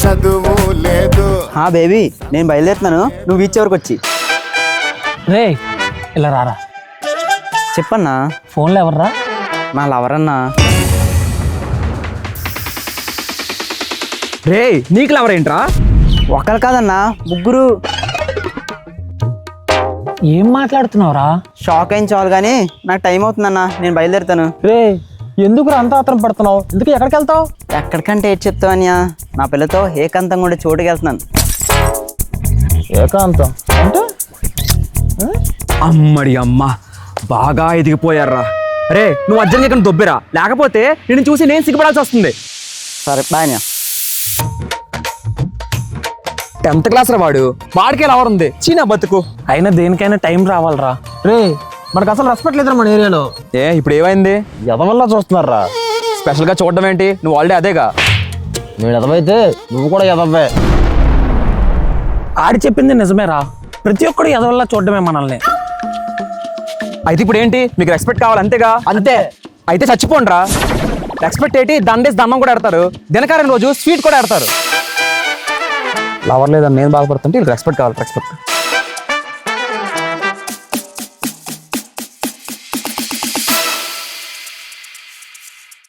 చదువు లేదు. బేబీ నేను బయలుదేరుతున్నాను, నువ్వు బీచ్ వరకు వచ్చి. రే ఇలా రారా. చెప్పన్నా. ఫోన్లో ఎవర్రా? నా లవర్ అన్నా. రే నీకు లవర్ ఏంట్రా? ఒకరు కాదన్నా, ముగ్గురు. ఏం మాట్లాడుతున్నావురా? షాక్ అయిన చాలు కానీ నాకు టైం అవుతుందన్నా, నేను బయలుదేరుతాను. రే ఎందుకు అంత ఆత్రం పడుతున్నావు? ఎందుకు ఎక్కడికి వెళ్తావు? ఎక్కడికంటే ఏది చెప్తావన్యా, నా పిల్లతో ఏకాంతంగా ఉండే చోటుకి వెళ్తున్నాను. ఏకాంతం అంటే? అమ్మడి అమ్మ బాగా ఎదిగిపోయారా. రే నువ్వు అర్జెంట్ ఇక్కడ దొబ్బిరా, లేకపోతే నిన్ను చూసి నేను సిగ్గుపడాల్సి వస్తుంది. సరే బాయ్. 10th క్లాస్ రా వాడు, వాడికే లవర్ ఉంది. చీనా బతుకు. అయినా దేనికైనా టైం రావాలరా. రే మనకు అసలు రెస్పెక్ట్ లేదురా మన ఏరియాలో. ఇప్పుడు ఏమైంది? ఎదవల్లా చూస్తున్నారా. స్పెషల్ గా చూడడం ఏంటి? నువ్వు ఆల్రెడీ అదేగా. నేను ఎదవైతే నువ్వు కూడా ఎదవ్వే. ఆడి చెప్పింది నిజమేరా, ప్రతి ఒక్కడు ఎదవల్లా చూడడమే మనల్ని. అయితే ఇప్పుడు ఏంటి, మీకు రెస్పెక్ట్ కావాలి అంతేగా? అంతే. అయితే చచ్చిపోండిరా. రెస్పెక్ట్ ఏంటి, దండేసి దండం కూడా ఆడతారు, దినకారం రోజు స్వీట్ కూడా ఆడతారు. లవర్ లేదని నేను బాధపడుతుంటే రెస్పెక్ట్ కావాలి. రెస్పెక్ట్